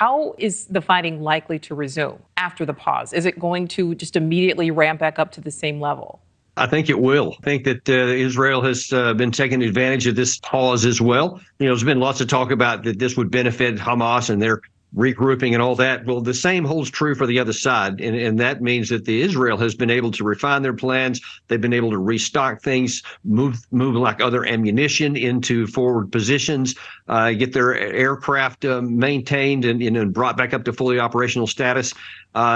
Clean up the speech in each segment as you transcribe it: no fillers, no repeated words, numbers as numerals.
how is the fighting likely to resume after the pause? Is it going to just immediately ramp back up to the same level? I think it will. I think that Israel has been taking advantage of this pause as well. There's been lots of talk about that this would benefit Hamas and their regrouping and all that. Well, the same holds true for the other side. And that means that Israel has been able to refine their plans. They've been able to restock things, move like other ammunition into forward positions, get their aircraft maintained and brought back up to fully operational status.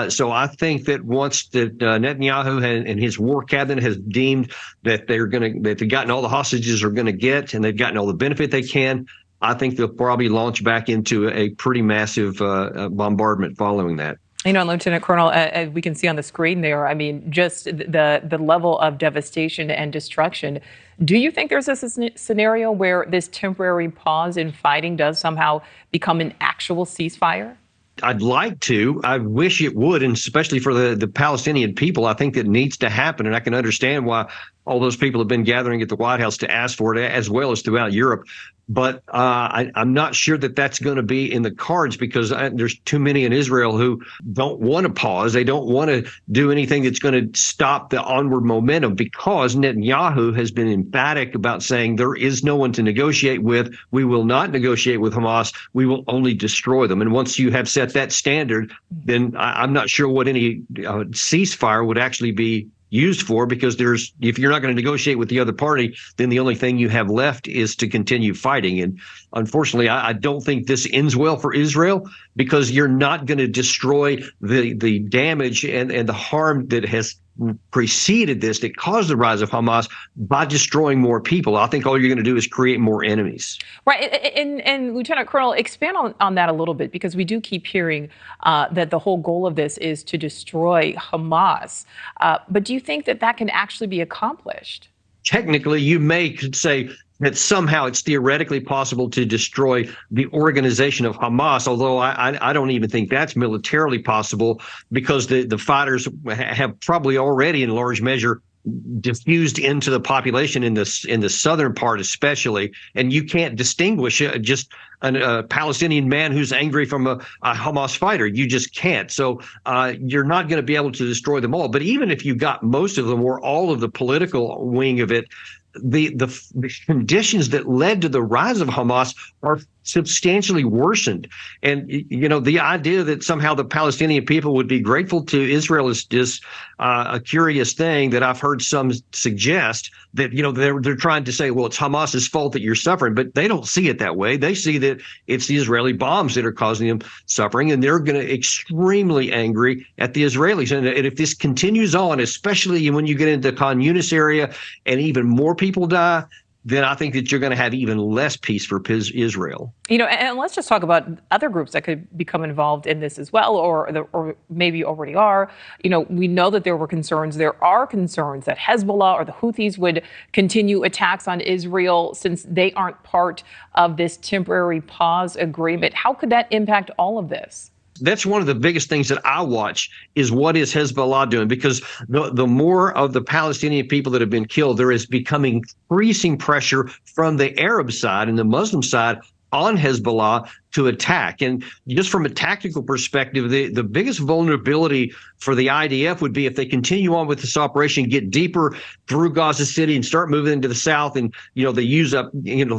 So I think that once that Netanyahu and his war cabinet has deemed that they've gotten all the hostages are going to get, and they've gotten all the benefit they can, I think they'll probably launch back into a pretty massive bombardment following that. Lieutenant Colonel, as we can see on the screen there, I mean, just the level of devastation and destruction. Do you think there's a scenario where this temporary pause in fighting does somehow become an actual ceasefire? I'd like to. I wish it would, and especially for the Palestinian people. I think that needs to happen, and I can understand why all those people have been gathering at the White House to ask for it, as well as throughout Europe. But I'm not sure that that's going to be in the cards, because there's too many in Israel who don't want to pause. They don't want to do anything that's going to stop the onward momentum, because Netanyahu has been emphatic about saying there is no one to negotiate with. We will not negotiate with Hamas. We will only destroy them. And once you have set that standard, then I'm not sure what any ceasefire would actually be used for, because if you're not going to negotiate with the other party, then the only thing you have left is to continue fighting. And unfortunately, I don't think this ends well for Israel, because you're not going to destroy the damage and the harm that has preceded this, that caused the rise of Hamas, by destroying more people. I think all you're going to do is create more enemies. Right. And Lieutenant Colonel, expand on that a little bit, because we do keep hearing that the whole goal of this is to destroy Hamas. But do you think that can actually be accomplished? Technically, you could say that somehow it's theoretically possible to destroy the organization of Hamas, although I don't even think that's militarily possible, because the fighters have probably already in large measure diffused into the population in the southern part especially, and you can't distinguish just a Palestinian man who's angry from a Hamas fighter. You just can't. So you're not going to be able to destroy them all. But even if you got most of them or all of the political wing of it, the conditions that led to the rise of Hamas are substantially worsened. And, the idea that somehow the Palestinian people would be grateful to Israel is just a curious thing that I've heard some suggest, that, they're trying to say, well, it's Hamas's fault that you're suffering, but they don't see it that way. They see that it's the Israeli bombs that are causing them suffering, and they're going to extremely angry at the Israelis. And if this continues on, especially when you get into the Khan Yunis area and even more people die, then I think that you're going to have even less peace for Israel. And let's just talk about other groups that could become involved in this as well, or maybe already are. We know that there are concerns that Hezbollah or the Houthis would continue attacks on Israel, since they aren't part of this temporary pause agreement. How could that impact all of this? That's one of the biggest things that I watch, is what is Hezbollah doing? Because the more of the Palestinian people that have been killed, there is becoming increasing pressure from the Arab side and the Muslim side on Hezbollah to attack. And just from a tactical perspective, the biggest vulnerability for the IDF would be if they continue on with this operation, get deeper through Gaza City and start moving into the south, and they use up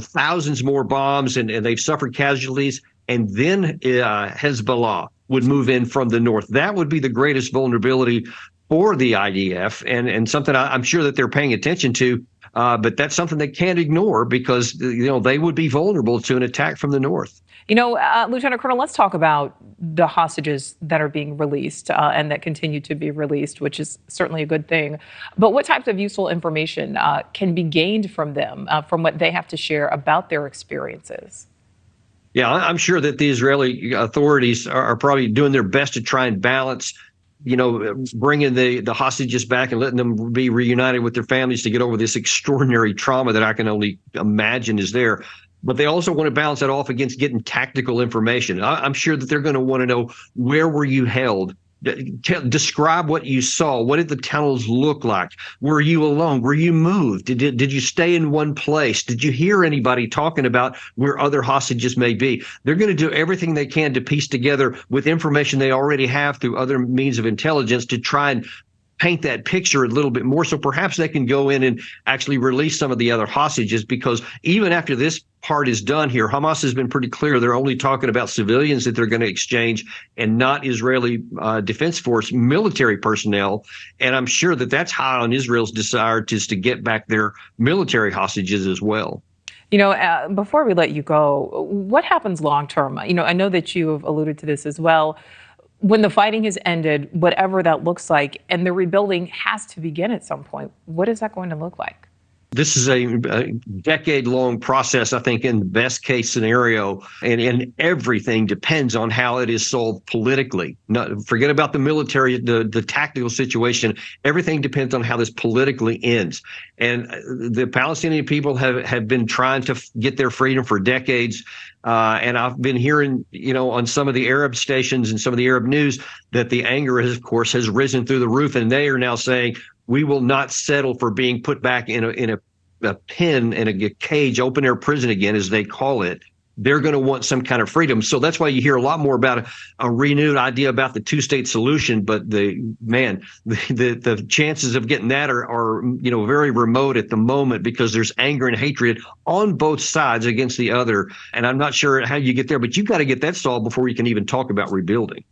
thousands more bombs, and they've suffered casualties. And then Hezbollah would move in from the north. That would be the greatest vulnerability for the IDF, and something I'm sure that they're paying attention to. But that's something they can't ignore, because they would be vulnerable to an attack from the north. Lieutenant Colonel, let's talk about the hostages that are being released and that continue to be released, which is certainly a good thing. But what types of useful information can be gained from them, from what they have to share about their experiences? Yeah, I'm sure that the Israeli authorities are probably doing their best to try and balance, bringing the hostages back and letting them be reunited with their families to get over this extraordinary trauma that I can only imagine is there. But they also want to balance that off against getting tactical information. I'm sure that they're going to want to know, where were you held Describe what you saw. What did the tunnels look like? Were you alone? Were you moved? Did you stay in one place? Did you hear anybody talking about where other hostages may be? They're going to do everything they can to piece together with information they already have through other means of intelligence to try and paint that picture a little bit more. So perhaps they can go in and actually release some of the other hostages, because even after this part is done here, Hamas has been pretty clear. They're only talking about civilians that they're going to exchange and not Israeli Defense Force military personnel. And I'm sure that that's high on Israel's desire to get back their military hostages as well. Before we let you go, what happens long term? I know that you have alluded to this as well. When the fighting has ended, whatever that looks like, and the rebuilding has to begin at some point, what is that going to look like? This is a decade-long process, I think, in the best case scenario, and everything depends on how it is solved politically. Forget about the military, the tactical situation. Everything depends on how this politically ends. And the Palestinian people have been trying to get their freedom for decades. And I've been hearing, on some of the Arab stations and some of the Arab news that the anger, of course, has risen through the roof, and they are now saying, we will not settle for being put back in a pen, in a cage, open air prison again, as they call it. They're going to want some kind of freedom. So that's why you hear a lot more about a renewed idea about the two-state solution. But the chances of getting that are very remote at the moment, because there's anger and hatred on both sides against the other. And I'm not sure how you get there, but you've got to get that solved before you can even talk about rebuilding.